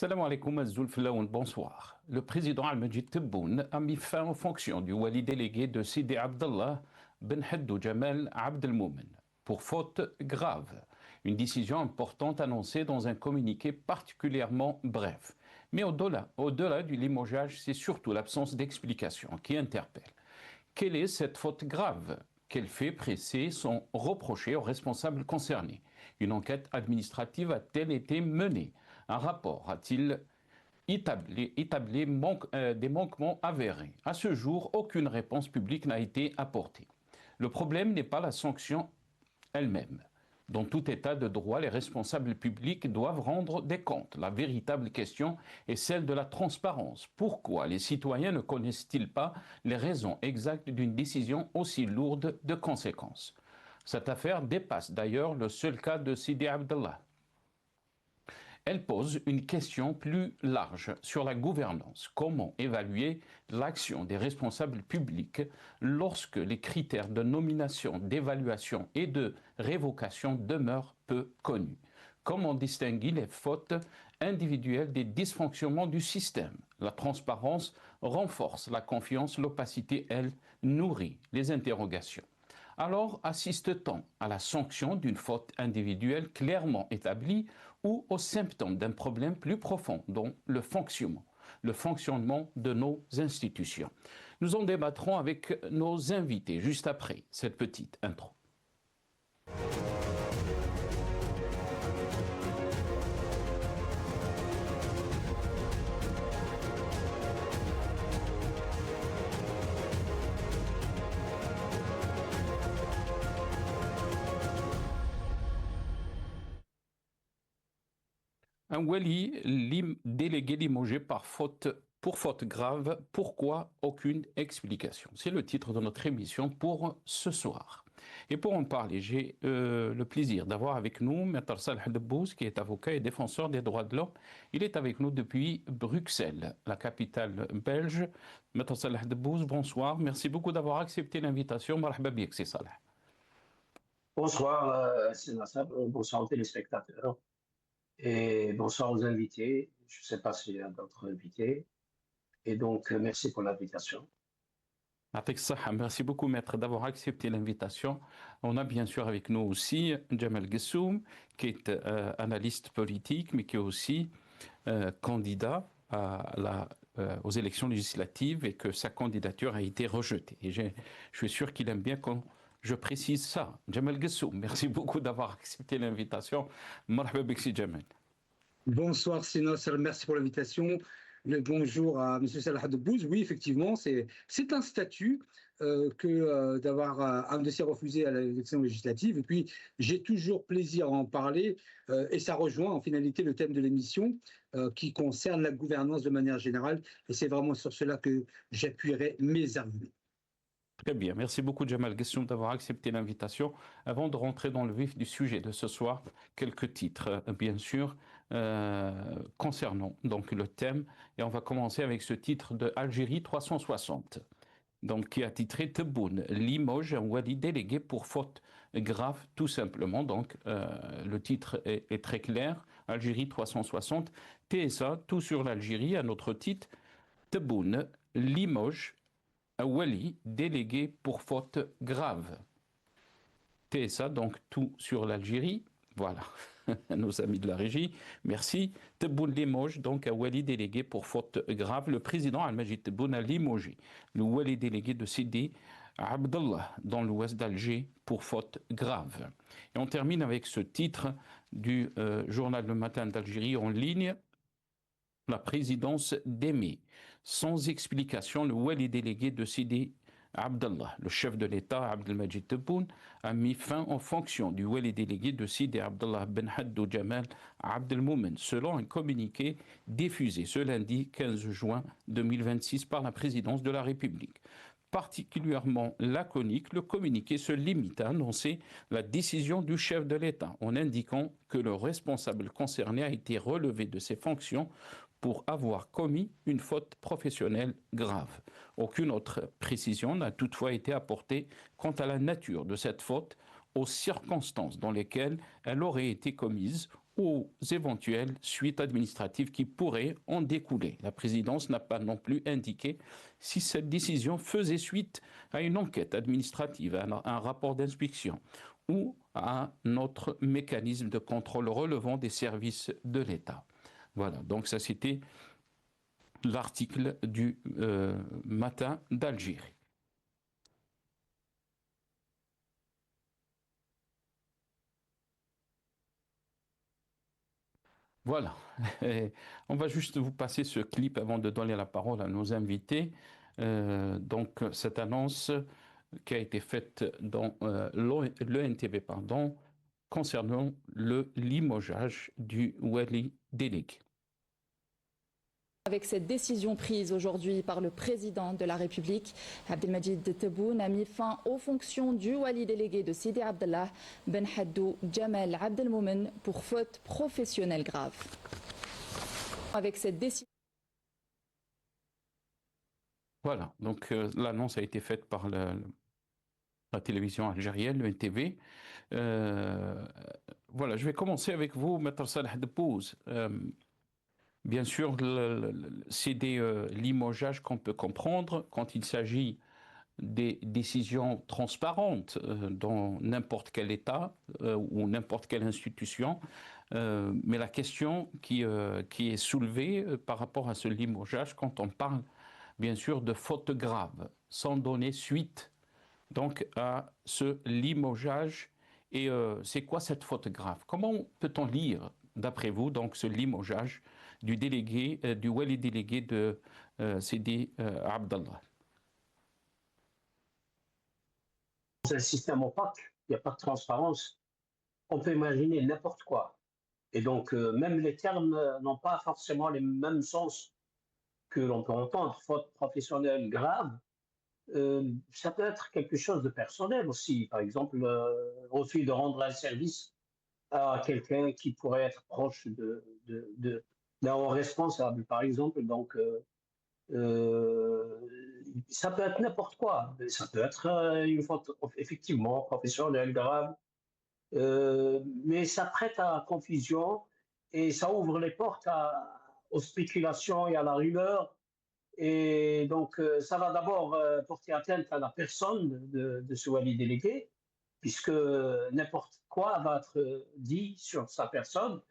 Salam alaikum Azul Filaoun, bonsoir. Le président Al-Majid Tebboune a mis fin aux fonctions du wali délégué de Sidi Abdallah Ben Haddou Jamal Abdelmoumen pour faute grave. Une décision importante annoncée dans un communiqué particulièrement bref. Mais au-delà du limogeage, c'est surtout l'absence d'explication qui interpelle. Quelle est cette faute grave? Quels faits précis sont reprochés aux responsables concernés? Une enquête administrative a-t-elle été menée? Un rapport a-t-il établi des manquements avérés? À ce jour, aucune réponse publique n'a été apportée. Le problème n'est pas la sanction elle-même. Dans tout état de droit, les responsables publics doivent rendre des comptes. La véritable question est celle de la transparence. Pourquoi les citoyens ne connaissent-ils pas les raisons exactes d'une décision aussi lourde de conséquences? Cette affaire dépasse d'ailleurs le seul cas de Sidi Abdallah. Elle pose une question plus large sur la gouvernance. Comment évaluer l'action des responsables publics lorsque les critères de nomination, d'évaluation et de révocation demeurent peu connus? Comment distinguer les fautes individuelles des dysfonctionnements du système? La transparence renforce la confiance, l'opacité, elle, nourrit les interrogations. Alors assiste-t-on à la sanction d'une faute individuelle clairement établie ou aux symptômes d'un problème plus profond, dont le fonctionnement de nos institutions? Nous en débattrons avec nos invités juste après cette petite intro. Un wali délégué limogé pour faute grave, pourquoi aucune explication? C'est le titre de notre émission pour ce soir. Et pour en parler, j'ai le plaisir d'avoir avec nous Maître Salah Debbouz, qui est avocat et défenseur des droits de l'homme. Il est avec nous depuis Bruxelles, la capitale belge. Maître Salah Debbouz, bonsoir. Merci beaucoup d'avoir accepté l'invitation. Marhaba biek, c'est Salah. Bonsoir, Sénassab, bonsoir aux téléspectateurs et bonsoir aux invités. Je ne sais pas s'il y a d'autres invités. Et donc, merci pour l'invitation. Avec ça, merci beaucoup, maître, d'avoir accepté l'invitation. On a bien sûr avec nous aussi Jamal Gessoum, qui est analyste politique, mais qui est aussi candidat aux élections législatives et que sa candidature a été rejetée. Et je suis sûr qu'il aime bien quand je précise ça. Jamal Gessoum, merci beaucoup d'avoir accepté l'invitation. Marhaba bik si Jamal. Bonsoir Sinos, merci pour l'invitation. Bonjour à M. Salah Debbouz. Oui, effectivement, c'est un statut que d'avoir un dossier refusé à l'élection législative. Et puis, j'ai toujours plaisir à en parler et ça rejoint en finalité le thème de l'émission qui concerne la gouvernance de manière générale. Et c'est vraiment sur cela que j'appuierai mes arguments. Très bien, merci beaucoup Jamal Gessoum d'avoir accepté l'invitation. Avant de rentrer dans le vif du sujet de ce soir, quelques titres bien sûr concernant donc le thème, et on va commencer avec ce titre de Algérie 360, donc qui a titré Tebboune, Limoges, un wali délégué pour faute grave, tout simplement. Donc le titre est très clair, Algérie 360, TSA, tout sur l'Algérie, à notre titre, Tebboune, Limoges, un wali délégué pour faute grave. TSA, donc tout sur l'Algérie. Voilà, nos amis de la régie, merci. Tebboune Limoges, donc un wali délégué pour faute grave. Le président Al-Majid Tebboune a limogé le wali délégué de Sidi Abdallah dans l'ouest d'Alger pour faute grave. Et on termine avec ce titre du journal Le Matin d'Algérie en ligne. La présidence d'Aimé. Sans explication, le wali délégué de Sidi Abdallah, le chef de l'État, Abdelmajid Tebboune, a mis fin aux fonctions du wali délégué de Sidi Abdallah Ben Haddou Jamal Abdelmoumen, selon un communiqué diffusé ce lundi 15 juin 2026 par la présidence de la République. Particulièrement laconique, le communiqué se limite à annoncer la décision du chef de l'État en indiquant que le responsable concerné a été relevé de ses fonctions pour avoir commis une faute professionnelle grave. Aucune autre précision n'a toutefois été apportée quant à la nature de cette faute, aux circonstances dans lesquelles elle aurait été commise aux éventuelles suites administratives qui pourraient en découler. La présidence n'a pas non plus indiqué si cette décision faisait suite à une enquête administrative, à un rapport d'inspection ou à notre mécanisme de contrôle relevant des services de l'État. Voilà, donc ça c'était l'article du matin d'Algérie. Voilà, on va juste vous passer ce clip avant de donner la parole à nos invités. Donc cette annonce qui a été faite dans l'ENTV, pardon, concernant le limogeage du Wali délégué. Avec cette décision prise aujourd'hui par le président de la République, Abdelmajid Tebboune a mis fin aux fonctions du wali délégué de Sidi Abdallah Ben Haddou Jamal Abdelmoumen pour faute professionnelle grave. Avec cette décision. Voilà, donc l'annonce a été faite par la télévision algérienne, le NTV. Voilà, je vais commencer avec vous, Maître Salah Debbouze. Bien sûr, c'est des limogeages qu'on peut comprendre quand il s'agit des décisions transparentes dans n'importe quel État ou n'importe quelle institution. Mais la question qui est soulevée par rapport à ce limogeage, quand on parle bien sûr de fautes graves, sans donner suite donc à ce limogeage. Et c'est quoi cette faute grave? Comment peut-on lire, d'après vous, donc ce limogeage du délégué, du wali délégué de Sidi Abdallah? C'est un système opaque, il n'y a pas de transparence. On peut imaginer n'importe quoi. Et donc, même les termes n'ont pas forcément les mêmes sens que l'on peut entendre. Faute professionnelle grave, ça peut être quelque chose de personnel aussi. Par exemple, refus de rendre un service à quelqu'un qui pourrait être proche d'un haut responsable, par exemple. Donc, ça peut être n'importe quoi. Ça peut être une faute effectivement professionnelle grave, mais ça prête à confusion et ça ouvre les portes aux spéculations et à la rumeur. Et donc, ça va d'abord porter atteinte à la personne de ce wali délégué, puisque n'importe quoi va être dit sur sa personne,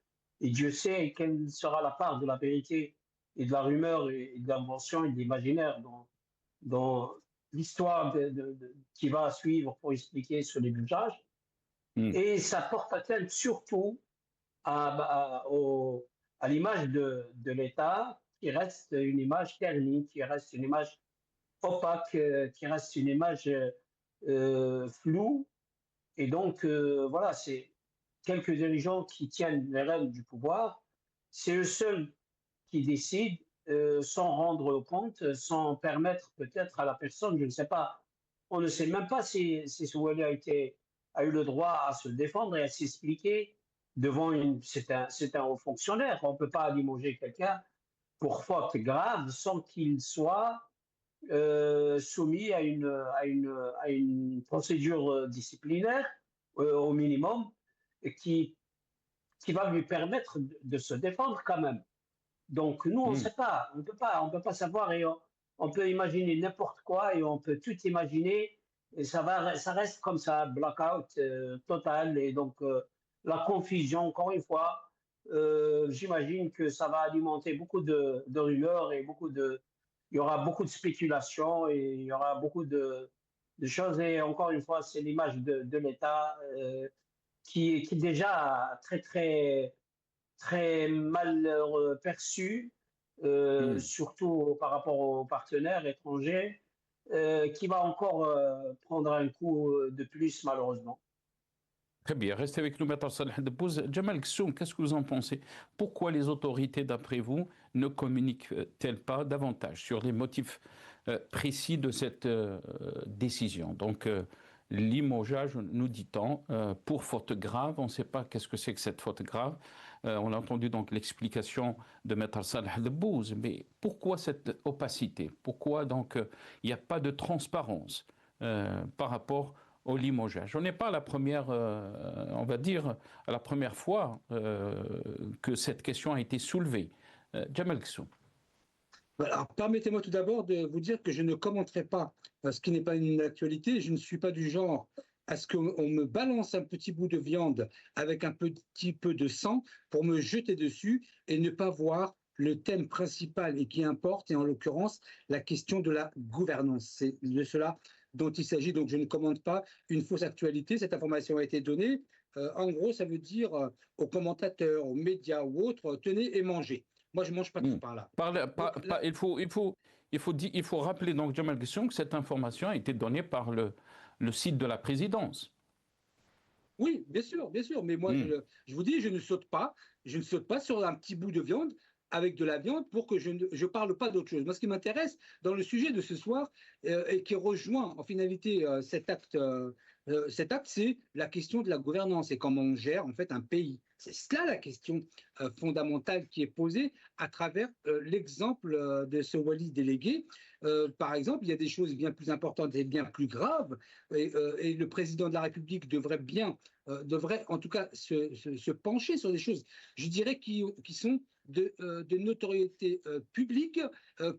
et Dieu sait quelle sera la part de la vérité et de la rumeur et de l'invention et de l'imaginaire dans l'histoire qui va suivre pour expliquer ce limogeage. Et ça porte atteinte surtout à l'image de l'État, qui reste une image ternie, qui reste une image opaque, qui reste une image floue. Et donc, voilà, c'est quelques dirigeants qui tiennent les rênes du pouvoir. C'est eux seuls qui décident sans rendre compte, sans permettre peut-être à la personne, je ne sais pas, on ne sait même pas si ce wali a eu le droit à se défendre et à s'expliquer devant c'est un haut fonctionnaire. On ne peut pas limoger quelqu'un pour faute grave sans qu'il soit soumis à une procédure disciplinaire au minimum qui va lui permettre de se défendre quand même. Donc nous, on ne sait pas, on peut pas savoir et on peut imaginer n'importe quoi et on peut tout imaginer et ça reste comme ça, blackout total et donc la confusion, encore une fois, j'imagine que ça va alimenter beaucoup de rumeurs et il y aura beaucoup de spéculations et il y aura beaucoup de choses et encore une fois, c'est l'image de l'État qui est déjà très mal perçu, surtout par rapport aux partenaires étrangers, qui va encore prendre un coup de plus, malheureusement. Très bien, restez avec nous, Maître Salah Debbouze. Jamal Kssoum, qu'est-ce que vous en pensez? Pourquoi les autorités, d'après vous, ne communiquent-elles pas davantage sur les motifs précis de cette décision? Donc, limogeage, nous dit-on, pour faute grave. On ne sait pas qu'est-ce que c'est que cette faute grave. On a entendu donc l'explication de Maître Salah Debbouze, mais pourquoi cette opacité? Pourquoi donc il n'y a pas de transparence par rapport au limogeage. On n'est pas la première, on va dire, à la première fois que cette question a été soulevée. Jamal Ghessoum. Alors, permettez-moi tout d'abord de vous dire que je ne commenterai pas ce qui n'est pas une actualité. Je ne suis pas du genre à ce qu'on me balance un petit bout de viande avec un petit peu de sang pour me jeter dessus et ne pas voir le thème principal et qui importe, et en l'occurrence la question de la gouvernance. C'est de cela dont il s'agit, donc je ne commente pas une fausse actualité. Cette information a été donnée. En gros, ça veut dire aux commentateurs, aux médias ou autres, tenez et mangez. Moi, je ne mange pas tout par là. Il faut rappeler donc, Jamal Ghessoum, que cette information a été donnée par le site de la présidence. Oui, bien sûr. Mais moi, je vous dis, je ne saute pas sur un petit bout de viande avec de la viande pour que je ne parle pas d'autre chose. Moi, ce qui m'intéresse dans le sujet de ce soir et qui rejoint en finalité cet acte, c'est la question de la gouvernance et comment on gère en fait un pays. C'est cela la question fondamentale qui est posée à travers l'exemple de ce Wali délégué. Par exemple, il y a des choses bien plus importantes et bien plus graves, et le président de la République devrait en tout cas se pencher sur des choses, je dirais, qui sont de notoriété publique,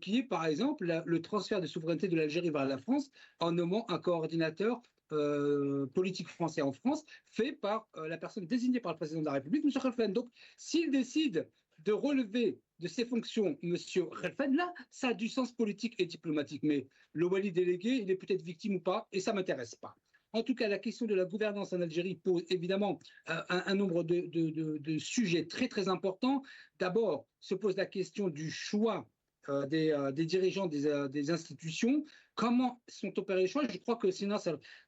qui est par exemple le transfert de souveraineté de l'Algérie vers la France en nommant un coordinateur politique français en France, fait par la personne désignée par le président de la République, M. Khalfan. Donc, s'il décide de relever de ses fonctions M. Khalfan, là, ça a du sens politique et diplomatique. Mais le Wali délégué, il est peut-être victime ou pas, et ça ne m'intéresse pas. En tout cas, la question de la gouvernance en Algérie pose évidemment un nombre de sujets très, très importants. D'abord, se pose la question du choix des dirigeants des institutions. Comment sont opérés les choix? Je crois que sinon,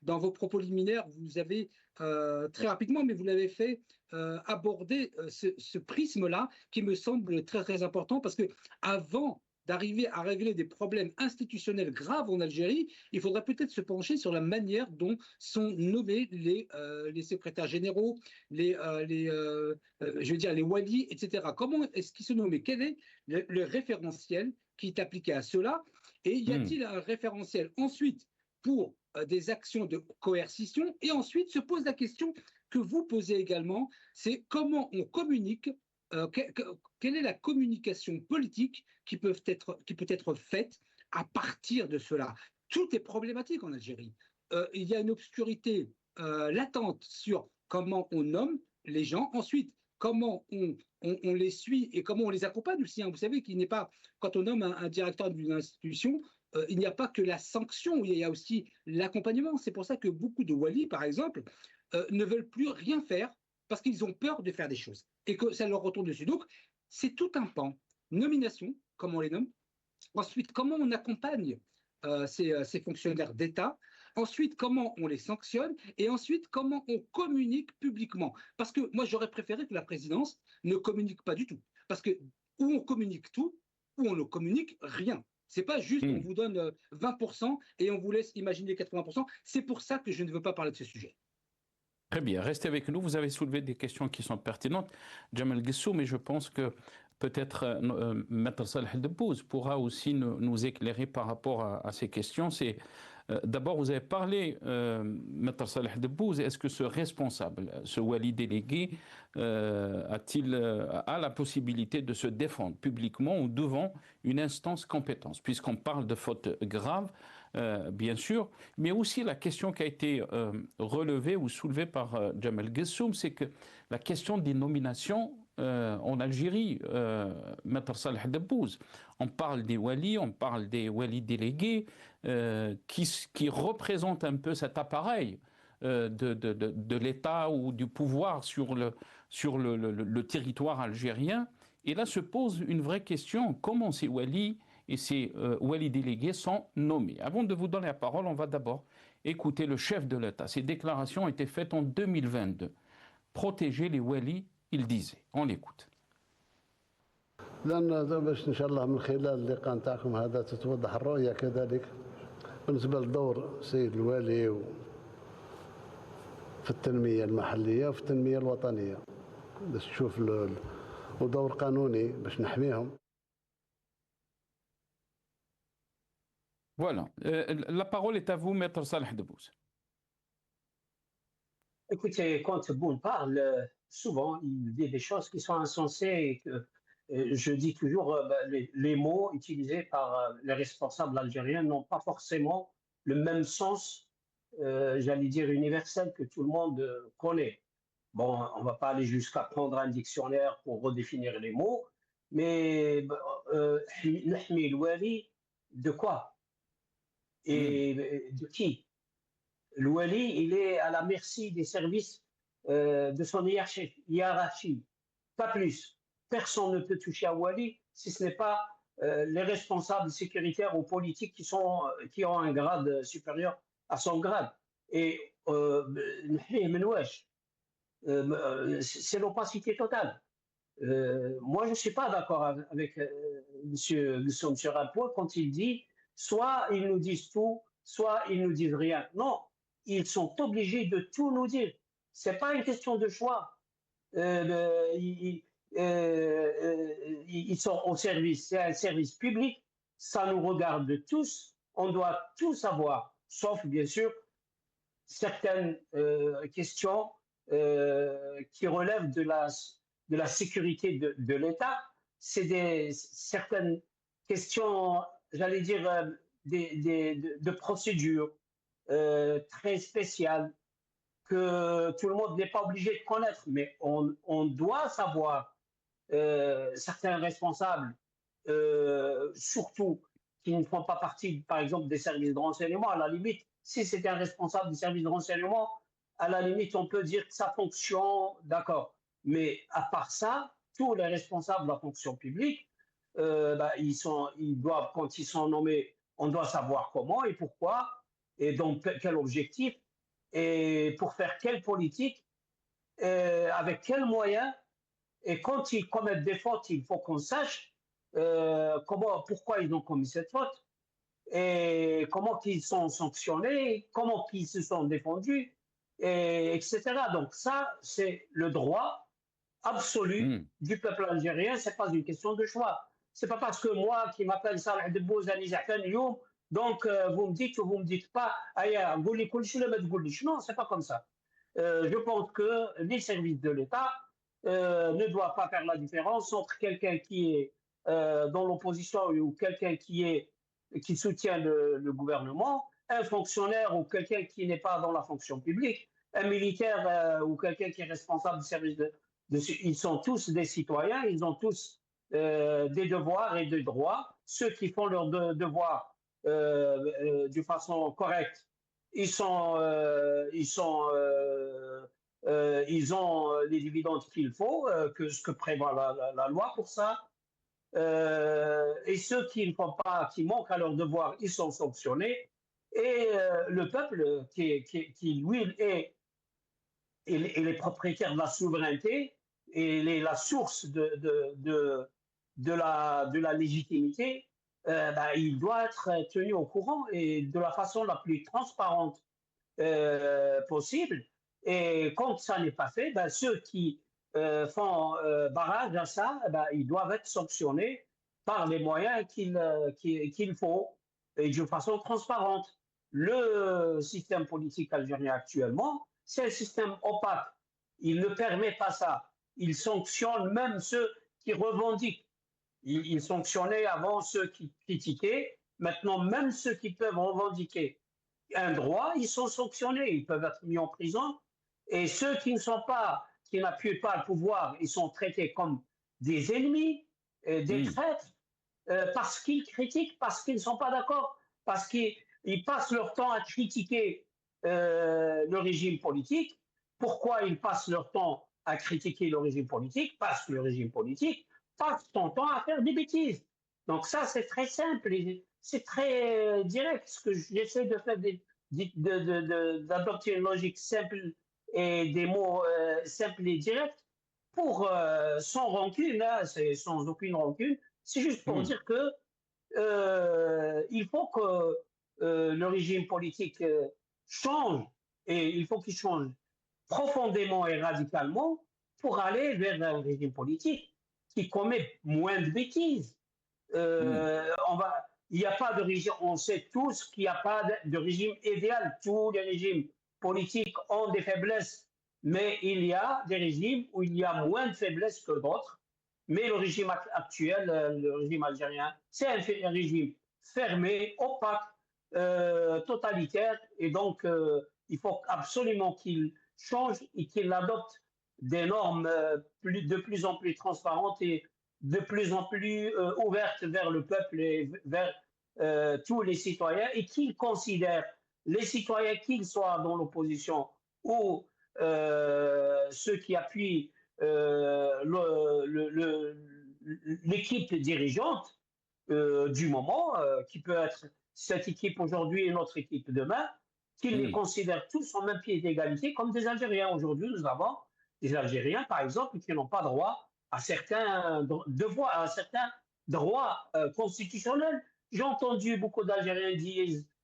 dans vos propos liminaires, vous avez très rapidement, mais vous l'avez fait, aborder ce prisme-là qui me semble très, très important parce que avant d'arriver à régler des problèmes institutionnels graves en Algérie, il faudrait peut-être se pencher sur la manière dont sont nommés les secrétaires généraux, je veux dire, les walis, etc. Comment est-ce qu'ils se nomment? Quel est le référentiel qui est appliqué à cela? Et y a-t-il un référentiel ensuite pour des actions de coercition? Et ensuite se pose la question que vous posez également, c'est comment on communique. Quelle est la communication politique qui peut être faite à partir de cela? Tout est problématique en Algérie. Il y a une obscurité latente sur comment on nomme les gens. Ensuite, comment on les suit et comment on les accompagne aussi. Vous savez qu'il n'est pas, quand on nomme un directeur d'une institution, il n'y a pas que la sanction, il y a aussi l'accompagnement. C'est pour ça que beaucoup de walis, par exemple, ne veulent plus rien faire parce qu'ils ont peur de faire des choses et que ça leur retourne dessus. Donc, c'est tout un pan. Nomination, comment on les nomme. Ensuite, comment on accompagne ces fonctionnaires d'État. Ensuite, comment on les sanctionne. Et ensuite, comment on communique publiquement. Parce que moi, j'aurais préféré que la présidence ne communique pas du tout. Parce que où on communique tout, ou on ne communique rien. Ce n'est pas juste on vous donne 20% et on vous laisse imaginer 80%. C'est pour ça que je ne veux pas parler de ce sujet. Très bien, restez avec nous. Vous avez soulevé des questions qui sont pertinentes, Jamal Ghessoum, mais je pense que peut-être Maître Salah Debbouze pourra aussi nous éclairer par rapport à ces questions. C'est d'abord, vous avez parlé, Maître Salah Debbouze, est-ce que ce responsable, ce wali délégué, a la possibilité de se défendre publiquement ou devant une instance compétente, puisqu'on parle de fautes graves, bien sûr, mais aussi la question qui a été relevée ou soulevée par Jamal Ghessoum, c'est que la question des nominations en Algérie, Maître Salah Debbouze, on parle des walis, on parle des walis délégués qui représentent un peu cet appareil de l'État ou du pouvoir sur le territoire algérien. Et là se pose une vraie question, comment ces walis et ces walis délégués sont nommés? Avant de vous donner la parole, on va d'abord écouter le chef de l'État. Ces déclarations ont été faites en 2022. Protéger les walis, il disait. On l'écoute. لأن باش إن شاء الله من خلال اللقاء نتاعكم هذا تتوضح الرؤية كذلك بالنسبة لدور السيد الوالي في التنمية المحلية وفي التنمية الوطنية باش تشوف ودور قانوني باش نحميهم. Voilà. La parole est à vous, Maître Salah Debbouze. Écoutez, quand Boone parle, souvent, il dit des choses qui sont insensées et que je dis toujours, les mots utilisés par les responsables algériens n'ont pas forcément le même sens, j'allais dire universel, que tout le monde connaît. Bon, on ne va pas aller jusqu'à prendre un dictionnaire pour redéfinir les mots, mais نحمي الوالي de quoi et de qui? Le Wali, il est à la merci des services de son hiérarchie, pas plus. Personne ne peut toucher à Wali si ce n'est pas les responsables sécuritaires ou politiques qui ont un grade supérieur à son grade. Et c'est l'opacité totale. Moi, je ne suis pas d'accord avec monsieur Rapois quand il dit soit ils nous disent tout, soit ils nous disent rien. Non, ils sont obligés de tout nous dire. Ce n'est pas une question de choix. Ils sont au service, c'est un service public, ça nous regarde tous, on doit tout savoir, sauf bien sûr certaines questions qui relèvent de la sécurité de l'État. C'est certaines questions, j'allais dire, de procédure très spéciales que tout le monde n'est pas obligé de connaître, mais on doit savoir certains responsables, surtout qui ne font pas partie, par exemple, des services de renseignement, à la limite, si c'est un responsable des services de renseignement, à la limite, on peut dire que sa fonction, d'accord. Mais à part ça, tous les responsables de la fonction publique, ils doivent, quand ils sont nommés, on doit savoir comment et pourquoi, et donc quel objectif, et pour faire quelle politique, avec quels moyens. Et quand ils commettent des fautes, il faut qu'on sache pourquoi ils ont commis cette faute, et comment ils sont sanctionnés, comment ils se sont défendus, etc. Donc ça, c'est le droit absolu du peuple algérien, ce n'est pas une question de choix. Ce n'est pas parce que moi, qui m'appelle Salah Debbouz, donc vous me dites ou vous ne me dites pas, non, ce n'est pas comme ça. Je pense que les services de l'État ne doivent pas faire la différence entre quelqu'un qui est dans l'opposition ou quelqu'un qui soutient le gouvernement, un fonctionnaire ou quelqu'un qui n'est pas dans la fonction publique, un militaire ou quelqu'un qui est responsable du service ils sont tous des citoyens, ils ont tous des devoirs et des droits. Ceux qui font leurs devoirs de façon correcte, ils ont les dividendes qu'il faut, ce que prévoit la loi pour ça. Et ceux qui ne font pas, qui manquent à leur devoir, ils sont sanctionnés. Et le peuple qui lui, est les propriétaires de la souveraineté et la source de la légitimité, il doit être tenu au courant et de la façon la plus transparente possible. Et quand ça n'est pas fait, ceux qui font barrage à ça, ils doivent être sanctionnés par les moyens qu'il faut et de façon transparente. Le système politique algérien actuellement, c'est un système opaque. Il ne permet pas ça. Il sanctionne même ceux qui revendiquent. Il sanctionnait avant ceux qui critiquaient. Maintenant, même ceux qui peuvent revendiquer un droit, ils sont sanctionnés. Ils peuvent être mis en prison. Et ceux qui n'appuient pas le pouvoir, ils sont traités comme des ennemis, des traîtres, parce qu'ils critiquent, parce qu'ils ne sont pas d'accord, parce qu'ils passent leur temps à critiquer le régime politique. Pourquoi ils passent leur temps à critiquer le régime politique? Parce que le régime politique passe son temps à faire des bêtises. Donc ça, c'est très simple, c'est très direct. Ce que j'essaie de faire, d'adopter une logique simple et des mots simples et directs pour sans rancune, c'est sans aucune rancune. C'est juste pour dire que il faut que le régime politique change, et il faut qu'il change profondément et radicalement pour aller vers un régime politique qui commet moins de bêtises. Il n'y a pas de régime, on sait tous qu'il n'y a pas de régime idéal. Tous les régimes politiques ont des faiblesses mais il y a des régimes où il y a moins de faiblesse que d'autres. Mais le régime actuel, le régime algérien, c'est un régime fermé, opaque, totalitaire, et donc il faut absolument qu'il change et qu'il adopte des normes de plus en plus transparentes et de plus en plus ouvertes vers le peuple et vers tous les citoyens, et qu'il considère les citoyens, qu'ils soient dans l'opposition ou ceux qui appuient l'équipe dirigeante du moment, qui peut être cette équipe aujourd'hui et notre équipe demain, qu'ils les considèrent tous en même pied d'égalité comme des Algériens. Aujourd'hui, nous avons des Algériens, par exemple, qui n'ont pas droit à certains devoirs, à certains droits constitutionnels. J'ai entendu beaucoup d'Algériens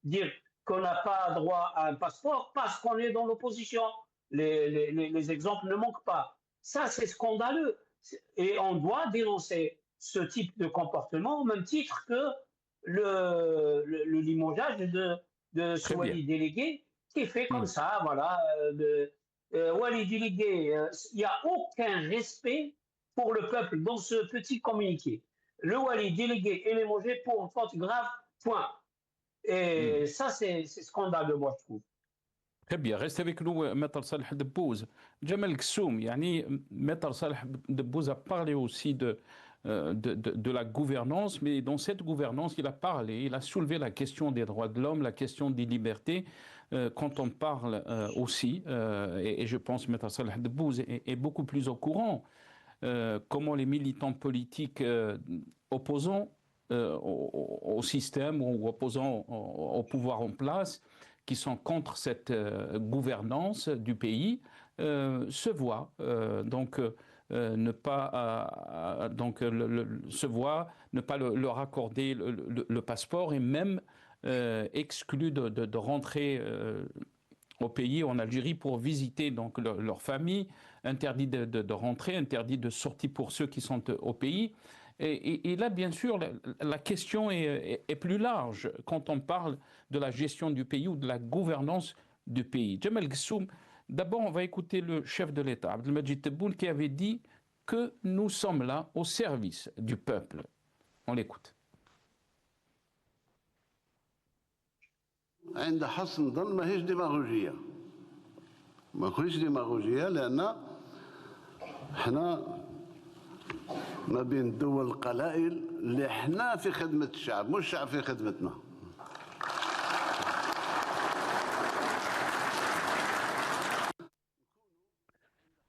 dire qu'on n'a pas droit à un passeport parce qu'on est dans l'opposition. Les exemples ne manquent pas. Ça, c'est scandaleux. Et on doit dénoncer ce type de comportement au même titre que le limogeage de ce Wali délégué qui est fait comme ça. Voilà, Wali délégué, il n'y a aucun respect pour le peuple dans ce petit communiqué. Le Wali délégué est limogé pour une faute grave, point. Et ça, c'est scandaleux, moi, je trouve. Très bien, reste avec nous, Maître Saleh Debbouze. Jamal Ghessoum, Maître Saleh Debbouze a parlé aussi de la gouvernance, mais dans cette gouvernance, il a parlé, il a soulevé la question des droits de l'homme, la question des libertés. Quand on parle aussi, et je pense que Maître Saleh Debbouze est beaucoup plus au courant, comment les militants politiques opposants au système ou opposants au pouvoir en place, qui sont contre cette gouvernance du pays, se voient ne pas se voient ne pas leur accorder le passeport, et même exclus de rentrer au pays, en Algérie, pour visiter donc leur famille, interdit de rentrer, interdit de sortie pour ceux qui sont au pays. Et là, bien sûr, la question est plus large quand on parle de la gestion du pays ou de la gouvernance du pays. Jamal Ghessoum, d'abord, on va écouter le chef de l'État, Abdelmajid Tebboune, qui avait dit que nous sommes là au service du peuple. On l'écoute. عند حسن ظن ماهيش ديماغوجية ماهيش ديماغوجية لأن احنا ما بين الدول القلائل اللي احنا في خدمة الشعب مش الشعب في خدمتنا.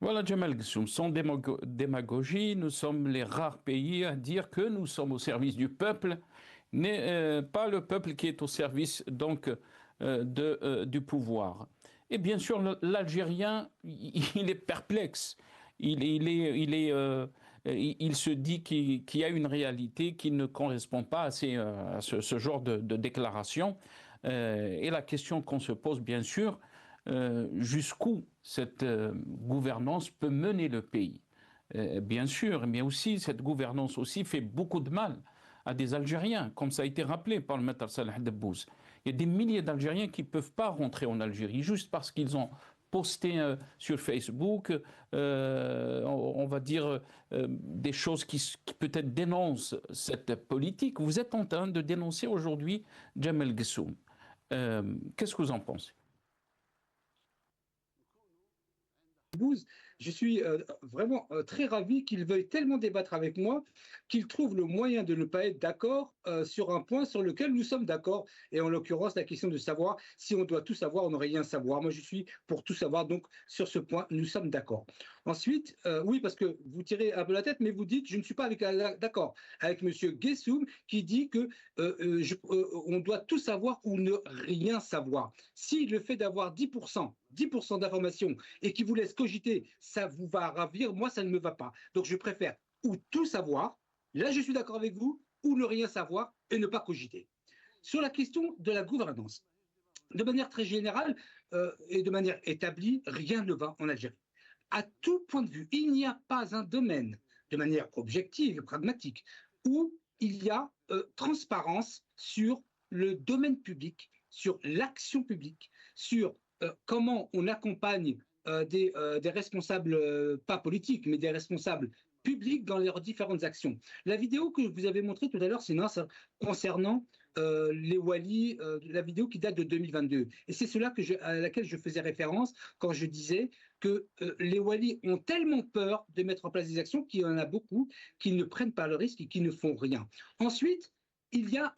Voilà, Jamal Ghessoum, sans démagogie, nous sommes les rares pays à dire que nous sommes au service du peuple, pas le peuple qui est au service donc du pouvoir. Et bien sûr, l'Algérien, il est perplexe, il se dit qu'il y a une réalité qui ne correspond pas à ce genre de déclaration. Et la question qu'on se pose, bien sûr, jusqu'où cette gouvernance peut mener le pays. Bien sûr, mais aussi cette gouvernance aussi fait beaucoup de mal à des Algériens, comme ça a été rappelé par le maître Saleh Debbouze. Il y a des milliers d'Algériens qui ne peuvent pas rentrer en Algérie juste parce qu'ils ont posté sur Facebook, on va dire, des choses qui peut-être dénoncent cette politique. Vous êtes en train de dénoncer aujourd'hui Jamal Ghessoum. Qu'est-ce que vous en pensez ? Je suis vraiment très ravi qu'il veuille tellement débattre avec moi qu'il trouve le moyen de ne pas être d'accord sur un point sur lequel nous sommes d'accord, et en l'occurrence la question de savoir si on doit tout savoir, on n'aurait rien à savoir. Moi je suis pour tout savoir, donc sur ce point nous sommes d'accord. Ensuite, oui, parce que vous tirez un peu la tête, mais vous dites je ne suis pas d'accord avec M. Ghessoum qui dit que on doit tout savoir ou ne rien savoir. Si le fait d'avoir 10% d'informations et qui vous laisse cogiter, ça vous va ravir, moi ça ne me va pas. Donc je préfère ou tout savoir, là je suis d'accord avec vous, ou ne rien savoir et ne pas cogiter. Sur la question de la gouvernance, de manière très générale et de manière établie, rien ne va en Algérie. À tout point de vue, il n'y a pas un domaine, de manière objective et pragmatique, où il y a transparence sur le domaine public, sur l'action publique, sur comment on accompagne des responsables, pas politiques, mais des responsables publics dans leurs différentes actions. La vidéo que vous avez montrée tout à l'heure, c'est concernant les Wali, la vidéo qui date de 2022. Et c'est cela à laquelle je faisais référence quand je disais que les Wali ont tellement peur de mettre en place des actions qu'il y en a beaucoup qui ne prennent pas le risque et qui ne font rien. Ensuite, il n'y a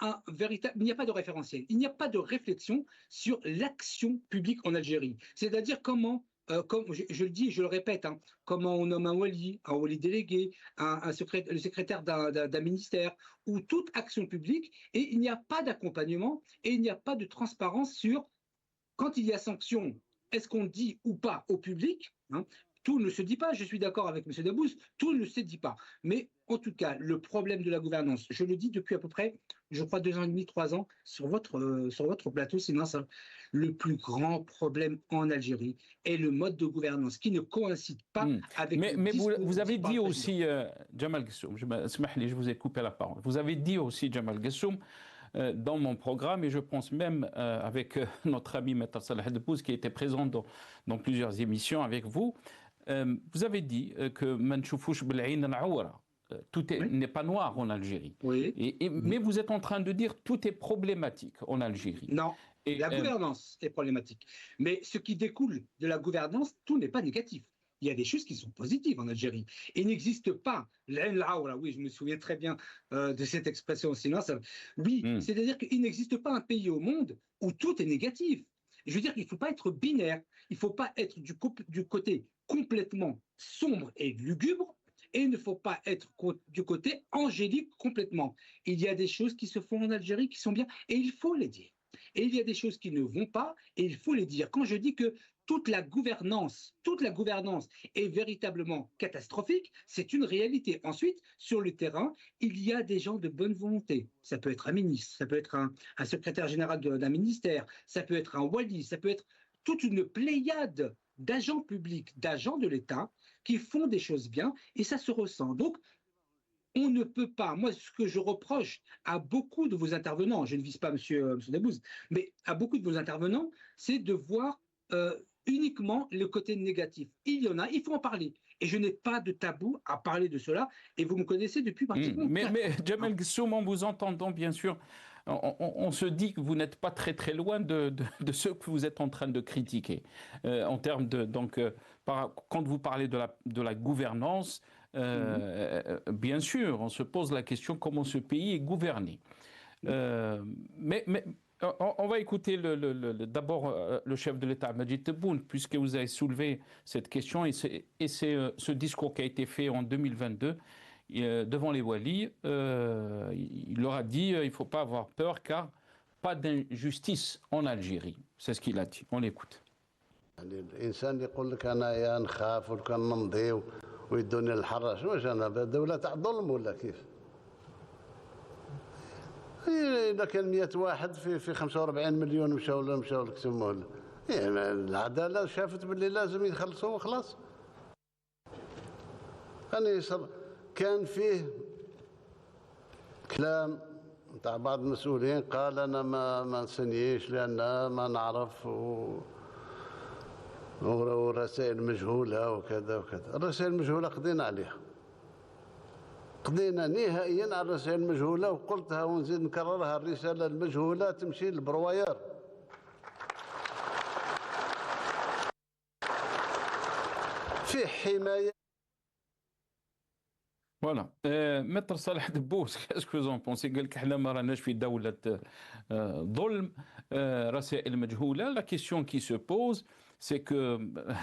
pas de référentiel, il n'y a pas de réflexion sur l'action publique en Algérie. C'est-à-dire comment, comme je le dis et je le répète, hein, comment on nomme un wali délégué, le secrétaire d'un ministère, ou toute action publique, et il n'y a pas d'accompagnement et il n'y a pas de transparence sur quand il y a sanction, est-ce qu'on dit ou pas au public, hein, tout ne se dit pas, je suis d'accord avec M. Debbouze, tout ne se dit pas. Mais en tout cas, le problème de la gouvernance, je le dis depuis à peu près, je crois, 2 ans et demi, 3 ans, sur votre plateau, sinon ça, le plus grand problème en Algérie est le mode de gouvernance qui ne coïncide pas avec mais vous avez dit aussi, Jamal Gessoum, je vous ai coupé la parole, vous avez dit aussi, Jamal Gessoum, dans mon programme, et je pense même avec notre ami Maître Salah Debbouze qui était présent dans plusieurs émissions avec vous, vous avez dit que tout n'est pas noir en Algérie. Oui. Mais vous êtes en train de dire tout est problématique en Algérie. Non, la gouvernance est problématique. Mais ce qui découle de la gouvernance, tout n'est pas négatif. Il y a des choses qui sont positives en Algérie. Il n'existe pas, oui, je me souviens très bien de cette expression aussi. C'est-à-dire qu'il n'existe pas un pays au monde où tout est négatif. Je veux dire qu'il ne faut pas être binaire, il ne faut pas être du côté complètement sombre et lugubre, et il ne faut pas être du côté angélique complètement. Il y a des choses qui se font en Algérie qui sont bien, et il faut les dire. Et il y a des choses qui ne vont pas, et il faut les dire. Quand je dis que toute la gouvernance est véritablement catastrophique, c'est une réalité. Ensuite, sur le terrain, il y a des gens de bonne volonté. Ça peut être un ministre, ça peut être un secrétaire général d'un ministère, ça peut être un wali, ça peut être toute une pléiade d'agents publics, d'agents de l'État qui font des choses bien, et ça se ressent. Donc, on ne peut pas, moi ce que je reproche à beaucoup de vos intervenants, je ne vise pas M. Debbouze, mais à beaucoup de vos intervenants, c'est de voir uniquement le côté négatif. Il y en a, il faut en parler. Et je n'ai pas de tabou à parler de cela, et vous me connaissez depuis pratiquement... Mais Jamal Gessoum, en vous entendant, bien sûr, on se dit que vous n'êtes pas très très loin de ce que vous êtes en train de critiquer. En termes de... Donc, quand vous parlez de la gouvernance, bien sûr, on se pose la question comment ce pays est gouverné. Mais on va écouter d'abord le chef de l'État, Majid Tebboune, puisque vous avez soulevé cette question, et c'est ce discours qui a été fait en 2022 devant les Walis. Il leur a dit il ne faut pas avoir peur car pas d'injustice en Algérie. C'est ce qu'il a dit. On l'écoute. الانسان يقول لك انايا نخاف وكان نمضي ويدوني الحراش واش انا دوله تاع ظلم ولا كيف؟ اذا كان 100 واحد في 45 مليون مشاو لكسموا يعني العداله شافت باللي لازم يخلصوا وخلاص. كان فيه كلام نتاع بعض المسؤولين قال انا ما نسنيش لان ما نعرف ورسائل مجهوله وكذا وكذا. الرسائل المجهوله قضينا عليها، قضينا نهائيا على الرسائل المجهوله، وقلتها ونزيد نكررها، الرساله المجهوله تمشي للبرواير. في حمايه. Voilà. Maître Salah Debbouze, qu'est-ce que vous en pensez? قال لك احنا ما راناش في دولة ظلم، رسائل مجهولة. La question qui se pose, c'est que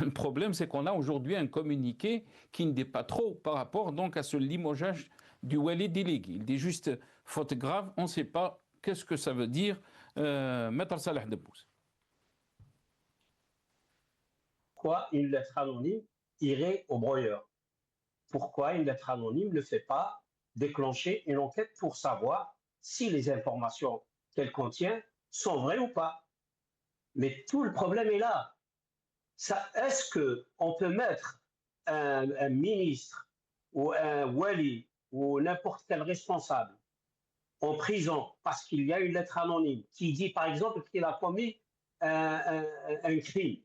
le problème, c'est qu'on a aujourd'hui un communiqué qui ne dit pas trop par rapport donc à ce limogeage du wali délégué. Il dit juste faute grave, on ne sait pas qu'est-ce que ça veut dire. Maître Salah Debbouze. Pourquoi une lettre anonyme irait au broyeur? Pourquoi une lettre anonyme ne fait pas déclencher une enquête pour savoir si les informations qu'elle contient sont vraies ou pas? Mais tout le problème est là. Est-ce qu'on peut mettre un ministre ou un wali ou n'importe quel responsable en prison parce qu'il y a une lettre anonyme qui dit par exemple qu'il a commis un crime?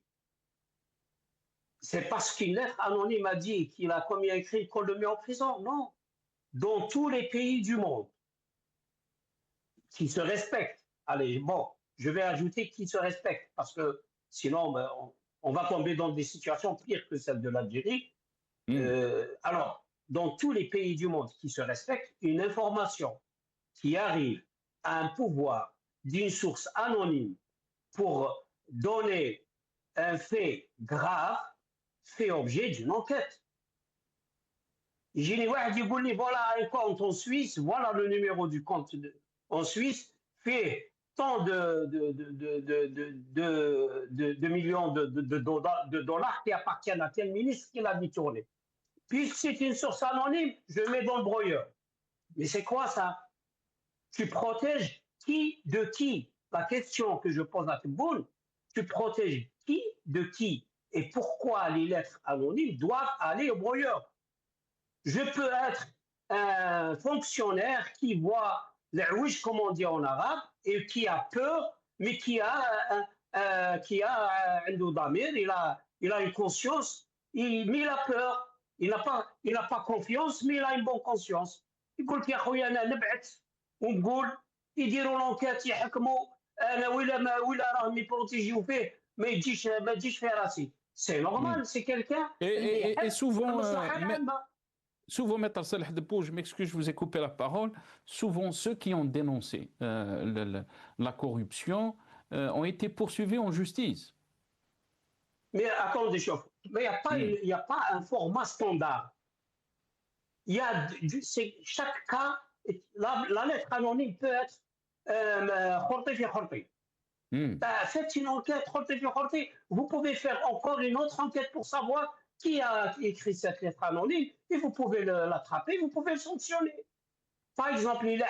C'est parce qu'une lettre anonyme a dit qu'il a commis un crime qu'on le met en prison. Non. Dans tous les pays du monde qui se respectent, allez, bon, je vais ajouter qui se respectent, parce que sinon, ben, on va tomber dans des situations pires que celles de l'Algérie. Alors, dans tous les pays du monde qui se respectent, une information qui arrive à un pouvoir d'une source anonyme pour donner un fait grave fait objet d'une enquête. J'ai واحد يقول لي voilà un compte en Suisse, voilà le numéro du compte en Suisse, fait tant de millions de dollars qui appartiennent à tel ministre qui l'a détourné. Puisque c'est une source anonyme, je mets dans le broyeur. Mais c'est quoi ça? Tu protèges qui de qui? La question que je pose à Tebboune, tu protèges qui de qui? Et pourquoi les lettres anonymes doivent aller au broyeur? Je peux être un fonctionnaire qui voit l'ouïch, comme on dit en arabe, et qui a peur, mais qui a un damir, il a une conscience, mais il a peur. Il n'a pas confiance, mais il a une bonne conscience. يقول لك يا خويا انا نبعث ونقول يديروا لونكات يحكموا انا ولا راهم يبروتيجيو فيه ما يجيش في راسي. C'est normal, c'est quelqu'un. Et souvent, Maître Salah Debou, je m'excuse, je vous ai coupé la parole. Souvent, ceux qui ont dénoncé la corruption ont été poursuivis en justice. Mais attendez, mais il n'y a pas un format standard. Il y a chaque cas, la lettre anonyme peut être faites une enquête, vous pouvez faire encore une autre enquête pour savoir qui a écrit cette lettre anonyme et vous pouvez l'attraper, vous pouvez le sanctionner. Par exemple, il a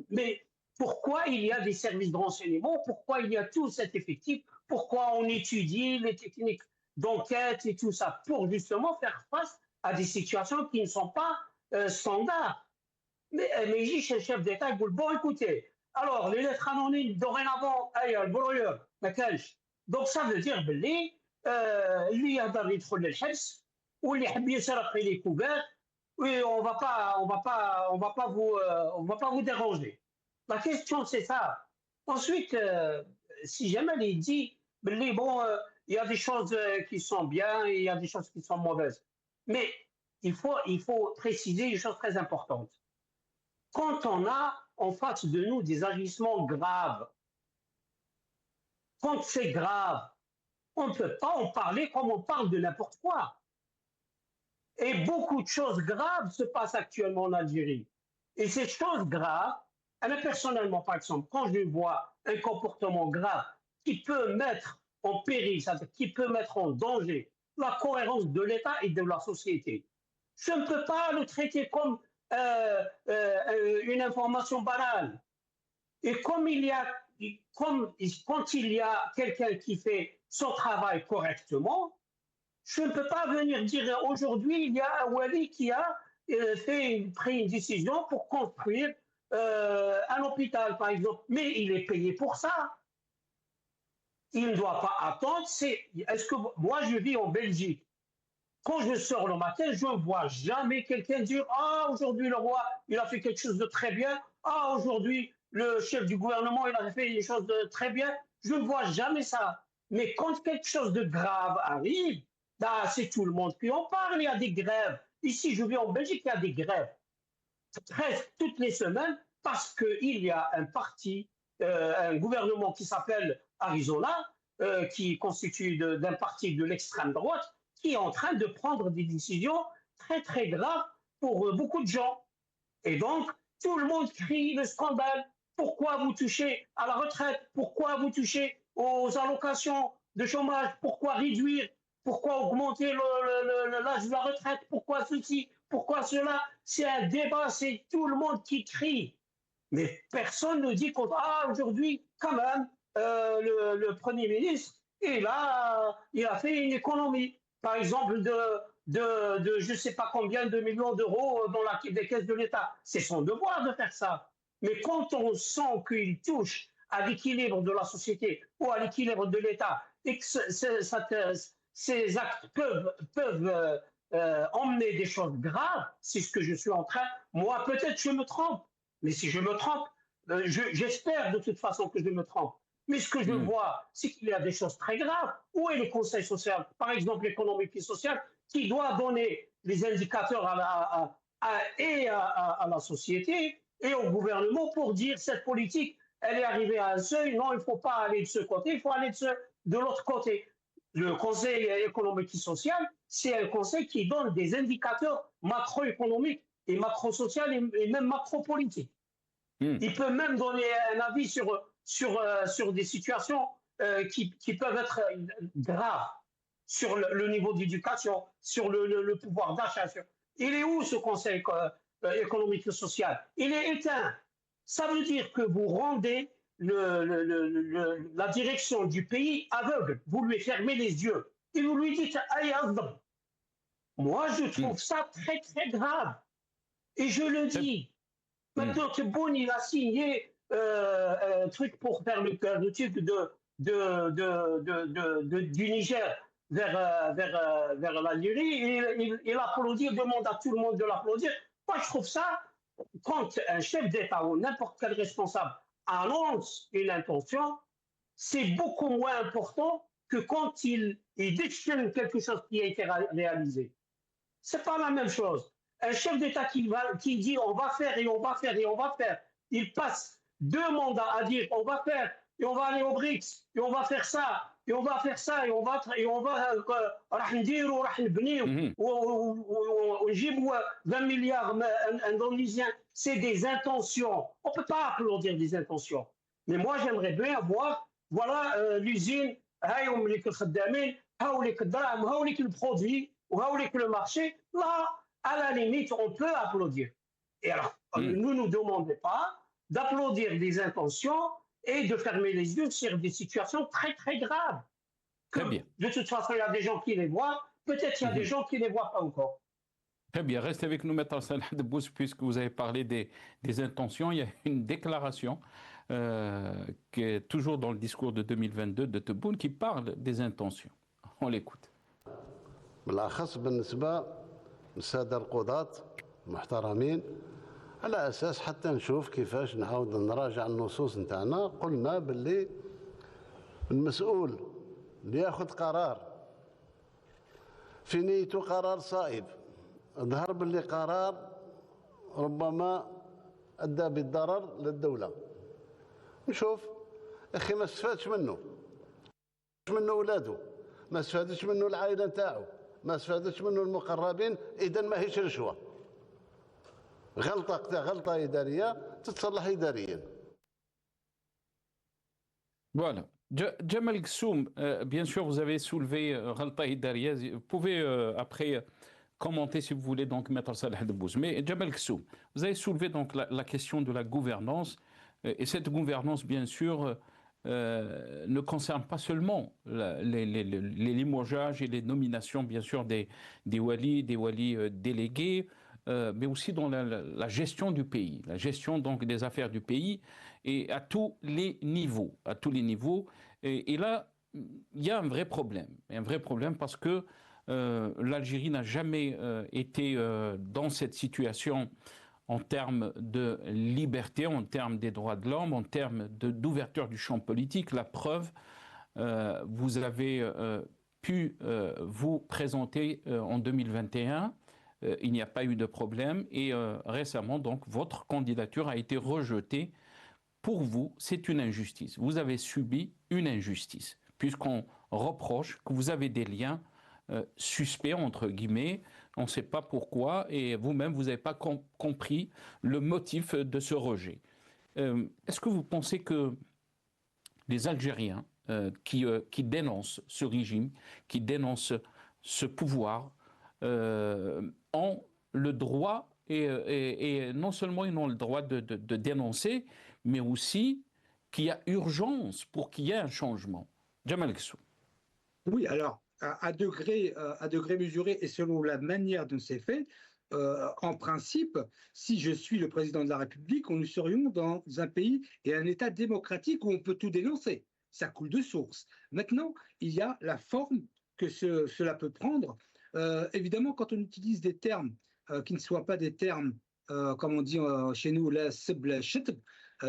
mais pourquoi il y a des services de renseignement? Pourquoi il y a tout cet effectif? Pourquoi on étudie les techniques d'enquête et tout ça pour justement faire face à des situations qui ne sont pas standards? Mais ici, chez le chef d'État, il dit bon, écoutez, alors les lettres anonymes, dorénavant, le broyeur, donc ça veut dire que lui, il a d'arriver le الحبس واللي يحب يسرق il est couvert. Oui, on va pas vous déranger. La question, c'est ça. Ensuite, si jamais il dit, bon, il y a des choses qui sont bien et il y a des choses qui sont mauvaises. Mais il faut préciser une chose très importante. Quand on a en face de nous des agissements graves, quand c'est grave, on ne peut pas en parler comme on parle de n'importe quoi. Et beaucoup de choses graves se passent actuellement en Algérie. Et ces choses graves, personnellement, par exemple, quand je vois un comportement grave qui peut mettre en péril, qui peut mettre en danger la cohérence de l'État et de la société, je ne peux pas le traiter comme une information banale. Et quand il y a quelqu'un qui fait son travail correctement, je ne peux pas venir dire aujourd'hui il y a un Wali qui a pris une décision pour construire un hôpital, par exemple, mais il est payé pour ça. Il ne doit pas attendre. Est-ce que moi je vis en Belgique? Quand je sors le matin, je ne vois jamais quelqu'un dire ah, aujourd'hui le roi il a fait quelque chose de très bien. Ah, aujourd'hui le chef du gouvernement il a fait une chose de très bien. Je ne vois jamais ça. Mais quand quelque chose de grave arrive, c'est tout le monde qui en parle. Il y a des grèves. Ici, je vis en Belgique, il y a des grèves presque toutes les semaines parce qu'il y a un parti, un gouvernement qui s'appelle Arizona, qui est constitué d'un parti de l'extrême droite, qui est en train de prendre des décisions très très graves pour beaucoup de gens. Et donc, tout le monde crie le scandale. Pourquoi vous touchez à la retraite? Pourquoi vous touchez aux allocations de chômage? Pourquoi réduire? Pourquoi augmenter l'âge de la retraite? Pourquoi ceci? Pourquoi cela? C'est un débat, c'est tout le monde qui crie. Mais personne ne dit aujourd'hui, quand même, le Premier ministre, il a fait une économie. Par exemple, de je ne sais pas combien de millions d'euros dans les caisses de l'État. C'est son devoir de faire ça. Mais quand on sent qu'il touche à l'équilibre de la société ou à l'équilibre de l'État et que ces actes peuvent emmener des choses graves, c'est ce que je suis en train, moi peut-être je me trompe, mais si je me trompe, j'espère de toute façon que je me trompe. Mais ce que je vois, c'est qu'il y a des choses très graves. Où est le Conseil social, par exemple économique et social, qui doit donner les indicateurs à la société et au gouvernement pour dire cette politique, elle est arrivée à un seuil, non, il ne faut pas aller de ce côté, il faut aller de l'autre côté. Le Conseil économique et social, c'est un conseil qui donne des indicateurs macroéconomiques et macro-sociaux et même macro-politiques. Il peut même donner un avis sur des situations qui peuvent être graves, sur le niveau d'éducation, sur le pouvoir d'achat. Il est où ce Conseil économique et social? Il est éteint. Ça veut dire que vous rendez la direction du pays aveugle. Vous lui fermez les yeux et vous lui dites « Aïe, moi, je trouve ça très, très grave. Et je le dis. Maintenant, Tebboune, il a signé un truc pour faire le truc du Niger vers l'Algérie. Il applaudit, il demande à tout le monde de l'applaudir. Moi, je trouve ça, quand un chef d'État ou n'importe quel responsable annonce une intention, c'est beaucoup moins important que quand il déchaîne quelque chose qui a été réalisé. C'est pas la même chose. Un chef d'État qui dit on va faire et on va faire et on va faire, il passe 2 mandats à dire on va faire et on va aller au BRICS et on va faire ça et on va faire ça et on va راح نديروا راح نبنيوا ونجيبوا 20 milliards indonésiens. C'est des intentions. On ne peut pas applaudir des intentions. Mais moi j'aimerais bien voir voilà l'usine هاهم ليك الخدامين هاوليك الدراهم هاوليك البرودوي وهاوليك le marché. Là, à la limite, on peut applaudir. Et alors, ne nous demandez pas d'applaudir des intentions et de fermer les yeux sur des situations très, très graves. Très bien. De toute façon, il y a des gens qui les voient, peut-être il y a des gens qui ne les voient pas encore. Très bien, restez avec nous, Maître Salah Debboune, puisque vous avez parlé des intentions. Il y a une déclaration qui est toujours dans le discours de 2022 de Tebboune qui parle des intentions. On l'écoute. بالأخص بالنسبة للسادة القضاة محترمين على أساس حتى نشوف كيفاش نعاود نراجع النصوص نتاعنا. قلنا باللي المسؤول اللي ياخذ قرار في نيته قرار صائب ظهر باللي قرار ربما أدى بالضرر للدولة. نشوف أخي ما استفادش منه ولاده، ما استفادتش منه العائلة نتاعو، ما استفادتش منه المقربين، إذا ماهيش رشوة. غلطة إدارية تتصلح إداريا. Voilà. Jamal Ghassoum, bien sûr, vous avez soulevé غلطة إدارية. Vous pouvez après commenter si vous voulez, donc, Maître Salah Debboune. Mais Jamal Ghassoum, vous avez soulevé donc la question de la gouvernance. Et cette gouvernance, bien sûr, ne concerne pas seulement les limogeages et les nominations, bien sûr, des walis délégués, mais aussi dans la gestion du pays, la gestion donc des affaires du pays, et à tous les niveaux, Et là, il y a un vrai problème parce que l'Algérie n'a jamais été dans cette situation en termes de liberté, en termes des droits de l'homme, en termes d'ouverture du champ politique. La preuve, vous avez pu vous présenter en 2021, il n'y a pas eu de problème, et récemment, donc, votre candidature a été rejetée. Pour vous, c'est une injustice. Vous avez subi une injustice, puisqu'on reproche que vous avez des liens suspect, entre guillemets, on ne sait pas pourquoi, et vous-même, vous n'avez pas compris le motif de ce rejet. Est-ce que vous pensez que les Algériens qui dénoncent ce régime, qui dénoncent ce pouvoir, ont le droit, et non seulement ils ont le droit de dénoncer, mais aussi qu'il y a urgence pour qu'il y ait un changement? Jamal Ghassoum. Oui, alors, à degré mesuré et selon la manière dont c'est fait, en principe, si je suis le président de la République, nous serions dans un pays et un État démocratique où on peut tout dénoncer. Ça coule de source. Maintenant, il y a la forme que cela peut prendre. Évidemment, quand on utilise des termes qui ne soient pas des termes, comme on dit chez nous, la seb, la chitb,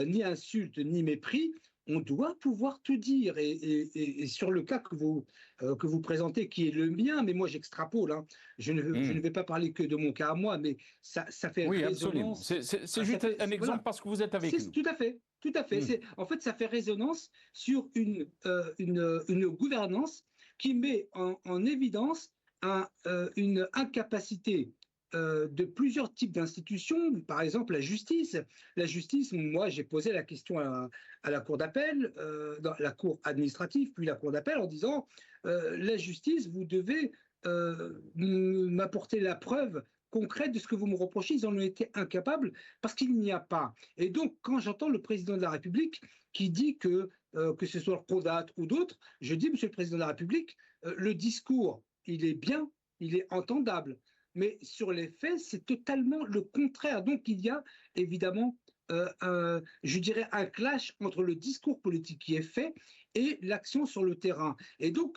ni insulte, ni mépris, on doit pouvoir tout dire. Et sur le cas que vous présentez, qui est le mien, mais moi j'extrapole, hein. Je ne vais pas parler que de mon cas à moi, mais ça fait oui, résonance. Absolument. C'est juste un exemple voilà. Parce que vous êtes avec nous. Tout à fait. Tout à fait. En fait, ça fait résonance sur une gouvernance qui met en évidence une incapacité de plusieurs types d'institutions, par exemple la justice. La justice, moi j'ai posé la question à la cour d'appel, dans la cour administrative, puis la cour d'appel en disant la justice, vous devez m'apporter la preuve concrète de ce que vous me reprochez. Ils en ont été incapables parce qu'il n'y a pas. Et donc quand j'entends le président de la République qui dit que ce soit le Prodat ou d'autres, je dis, monsieur le président de la République, le discours, il est bien, il est entendable. Mais sur les faits, c'est totalement le contraire. Donc, il y a évidemment, je dirais, un clash entre le discours politique qui est fait et l'action sur le terrain. Et donc,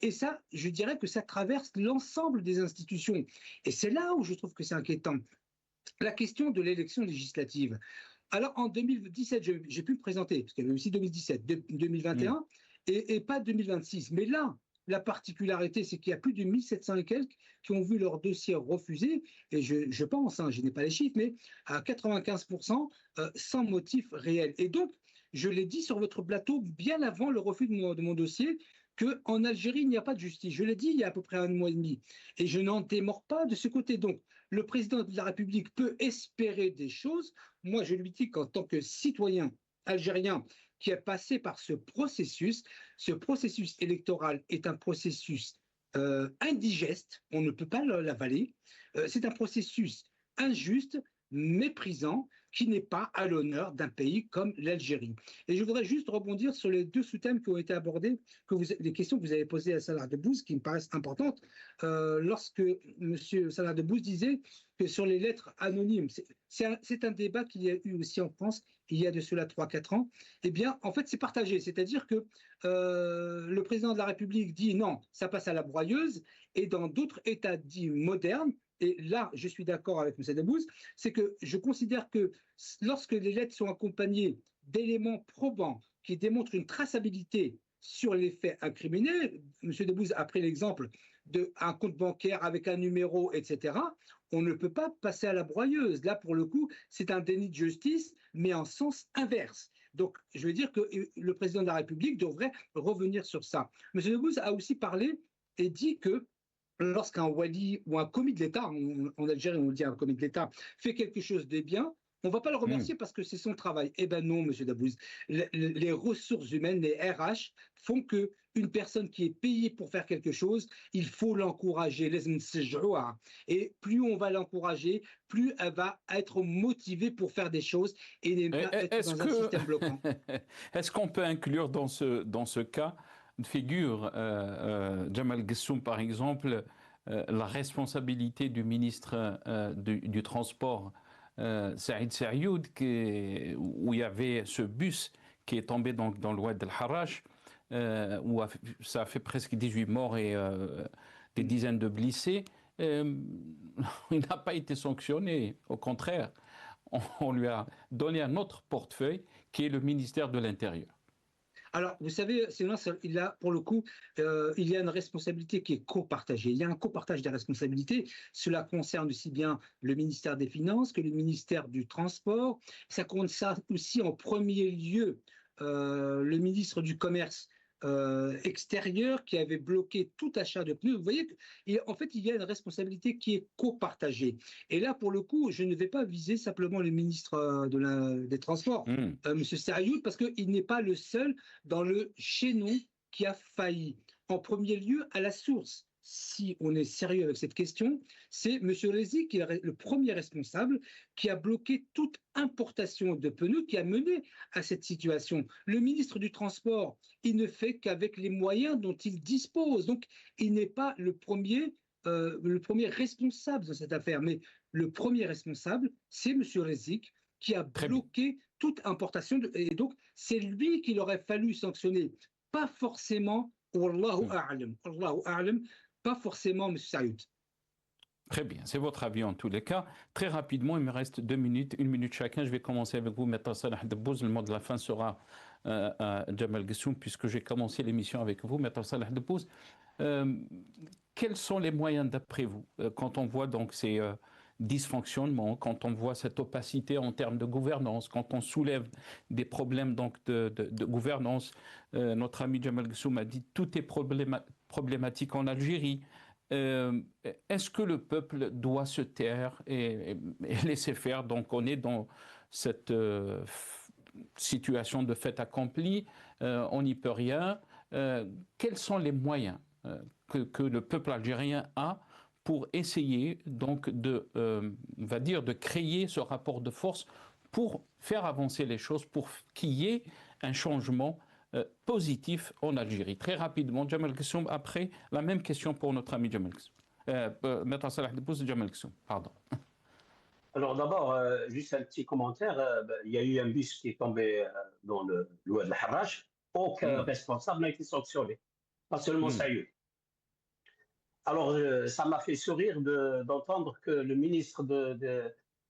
et ça, je dirais que ça traverse l'ensemble des institutions. Et c'est là où je trouve que c'est inquiétant. La question de l'élection législative. Alors, en 2017, j'ai pu me présenter, parce qu'il y avait aussi 2017, 2021, et pas 2026. Mais là, la particularité, c'est qu'il y a plus de 1700 et quelques qui ont vu leur dossier refusé, et je pense, hein, je n'ai pas les chiffres, mais à 95% sans motif réel. Et donc, je l'ai dit sur votre plateau bien avant le refus de mon dossier, qu'en Algérie, il n'y a pas de justice. Je l'ai dit il y a à peu près 1 mois et demi, et je n'en démords pas de ce côté. Donc, le président de la République peut espérer des choses. Moi, je lui dis qu'en tant que citoyen algérien, qui est passé par ce processus électoral est un processus indigeste, on ne peut pas l'avaler, c'est un processus injuste, méprisant, qui n'est pas à l'honneur d'un pays comme l'Algérie. Et je voudrais juste rebondir sur les 2 sous-thèmes qui ont été abordés, les questions que vous avez posées à Salah Debbouze, qui me paraissent importantes, lorsque M. Salah Debbouze disait que sur les lettres anonymes, c'est un débat qu'il y a eu aussi en France il y a de cela 3-4 ans, eh bien, en fait, c'est partagé. C'est-à-dire que le président de la République dit non, ça passe à la broyeuse, et dans d'autres États dits modernes, et là, je suis d'accord avec M. Debbouze, c'est que je considère que lorsque les lettres sont accompagnées d'éléments probants qui démontrent une traçabilité sur les faits incriminés, M. Debbouze a pris l'exemple d'un compte bancaire avec un numéro, etc., on ne peut pas passer à la broyeuse. Là, pour le coup, c'est un déni de justice, mais en sens inverse. Donc, je veux dire que le président de la République devrait revenir sur ça. M. Debbouze a aussi parlé et dit que lorsqu'un wali ou un commis de l'État, en Algérie on dit un commis de l'État, fait quelque chose de bien, on ne va pas le remercier parce que c'est son travail. Eh bien non, M. Debbouze. Les ressources humaines, les RH, font qu'une personne qui est payée pour faire quelque chose, il faut l'encourager. Et plus on va l'encourager, plus elle va être motivée pour faire des choses et ne pas être dans un système bloquant. Est-ce qu'on peut inclure dans ce cas une figure, Jamal Gessoum par exemple, la responsabilité du ministre du Transport, Saïd Saïoud, où il y avait ce bus qui est tombé dans le Oued El Harrach, où ça a fait presque 18 morts et des dizaines de blessés. Il n'a pas été sanctionné, au contraire, on lui a donné un autre portefeuille qui est le ministère de l'Intérieur. Alors, vous savez, pour le coup, il y a une responsabilité qui est copartagée. Il y a un copartage des responsabilités. Cela concerne aussi bien le ministère des Finances que le ministère du Transport. Ça concerne aussi en premier lieu le ministre du Commerce extérieur qui avait bloqué tout achat de pneus. Vous voyez qu'en fait, il y a une responsabilité qui est copartagée. Et là, pour le coup, je ne vais pas viser simplement le ministre des Transports, M. Saïoud, parce qu'il n'est pas le seul dans le chaînon qui a failli. En premier lieu, à la source. Si on est sérieux avec cette question, c'est M. Rézi qui est le premier responsable, qui a bloqué toute importation de pneus, qui a mené à cette situation. Le ministre du Transport, il ne fait qu'avec les moyens dont il dispose. Donc, il n'est pas le premier le premier responsable de cette affaire. Mais le premier responsable, c'est M. Rezik, qui a bloqué toute importation. Et donc, c'est lui qu'il aurait fallu sanctionner. Pas forcément, Wallahu a'lam, pas forcément M. Saïd. Très bien, c'est votre avis en tous les cas. Très rapidement, il me reste 2 minutes, 1 minute chacun. Je vais commencer avec vous, Maître Salah Debbouz. Le mot de la fin sera à Jamal Gessoum, puisque j'ai commencé l'émission avec vous, Maître Salah Debbouz. Quels sont les moyens d'après vous, quand on voit donc ces dysfonctionnements, quand on voit cette opacité en termes de gouvernance, quand on soulève des problèmes donc de gouvernance? Notre ami Jamal Gessoum a dit tout est problématique en Algérie. Est-ce que le peuple doit se taire et laisser faire? Donc on est dans cette situation de fait accompli, on n'y peut rien. Quels sont les moyens que le peuple algérien a pour essayer donc de, on va dire, de créer ce rapport de force pour faire avancer les choses, pour qu'il y ait un changement positif en Algérie? Très rapidement, Jamal Gessoum, après, la même question pour notre ami Jamal Gessoum. Maître Salah Debbouz, Jamal Gessoum, pardon. Alors d'abord, juste un petit commentaire. Il y a eu un bus qui est tombé dans le Oued El-Harrach. Aucun responsable n'a été sanctionné, pas seulement Saïd. Alors, ça m'a fait sourire d'entendre que le ministre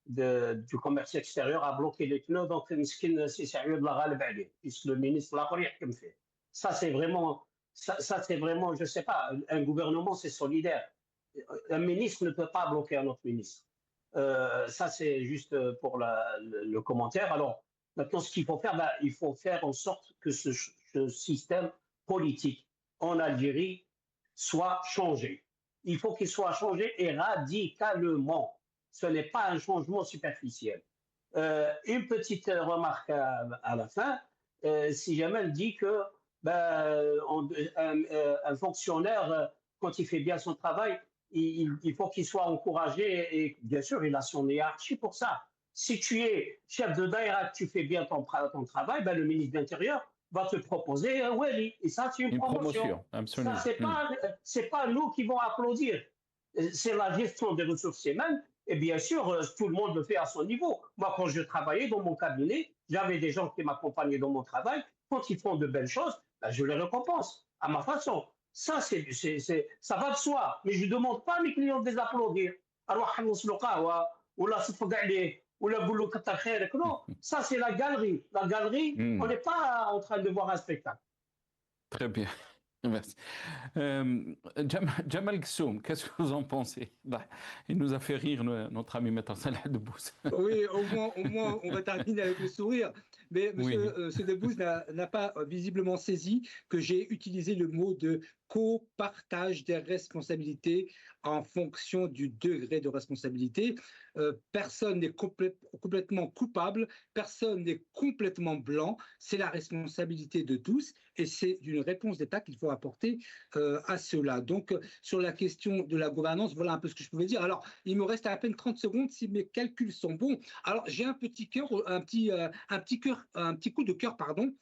du commerce extérieur a bloqué les pneus, donc c'est sérieux de la râle, puisque le ministre l'a rien comme fait. Ça, c'est vraiment, je ne sais pas, un gouvernement, c'est solidaire. Un ministre ne peut pas bloquer un autre ministre. Ça, c'est juste pour le commentaire. Alors, maintenant, ce qu'il faut faire, il faut faire en sorte que ce système politique en Algérie soit changé. Il faut qu'il soit changé et radicalement. Ce n'est pas un changement superficiel. Une petite remarque à la fin. Si Jamel dit que un fonctionnaire, quand il fait bien son travail, il faut qu'il soit encouragé et bien sûr, il a son hiérarchie pour ça. Si tu es chef de daïra, tu fais bien ton travail, le ministre de l'Intérieur va te proposer un wali. Et ça, c'est une promotion. Absolument. Ça, c'est pas nous qui vont applaudir. C'est la gestion des ressources humaines. Et bien sûr, tout le monde le fait à son niveau. Moi, quand je travaillais dans mon cabinet, j'avais des gens qui m'accompagnaient dans mon travail. Quand ils font de belles choses, je les récompense à ma façon. Ça, ça va de soi. Mais je ne demande pas à mes clients de les applaudir. Non, ça c'est la galerie. La galerie, on n'est pas en train de voir un spectacle. Très bien. Merci. Jamal Gessoum, qu'est-ce que vous en pensez? Il nous a fait rire, notre ami Maître Salah Debbouz. Oui, au moins, on va terminer avec le sourire. Mais M. Debbouz n'a pas visiblement saisi que j'ai utilisé le mot de co-partage des responsabilités en fonction du degré de responsabilité. Personne n'est complètement coupable, personne n'est complètement blanc. C'est la responsabilité de tous et c'est une réponse d'État qu'il faut apporter à cela. Donc, sur la question de la gouvernance, voilà un peu ce que je pouvais dire. Alors, il me reste à peine 30 secondes si mes calculs sont bons. Alors, j'ai un petit coup de cœur, pardon,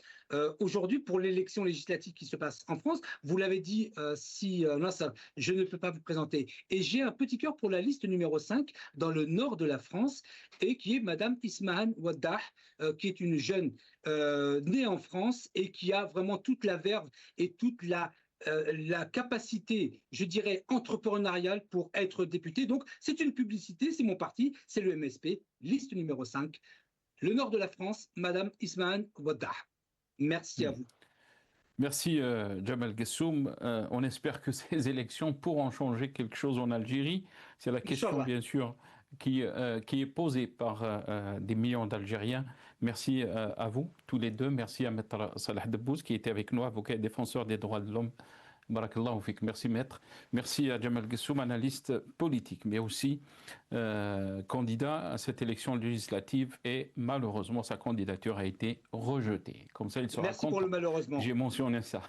aujourd'hui pour l'élection législative qui se passe en France. Vous l'avez dit, je ne peux pas vous présenter. Et j'ai un petit cœur pour la liste numéro 5 dans le nord de la France et qui est Madame Ismahan Waddah, qui est une jeune née en France et qui a vraiment toute la verve et toute la capacité, je dirais, entrepreneuriale pour être députée. Donc, c'est une publicité, c'est mon parti, c'est le MSP, liste numéro 5, le nord de la France, Madame Ismahan Waddah. Merci à vous. Merci Jamal Gessoum. On espère que ces élections pourront changer quelque chose en Algérie. C'est la question, bien sûr, qui est posée par des millions d'Algériens. Merci à vous, tous les deux. Merci à Maître Salah Debbouz, qui était avec nous, avocat et défenseur des droits de l'homme. Barakallahu fik. Merci Maître. Merci à Jamal Gessoum, analyste politique, mais aussi candidat à cette élection législative et malheureusement sa candidature a été rejetée. Comme ça, il sera Merci pour le malheureusement. J'ai mentionné ça.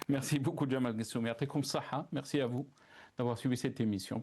Merci beaucoup Jamal Gessoum. Merci à vous d'avoir suivi cette émission.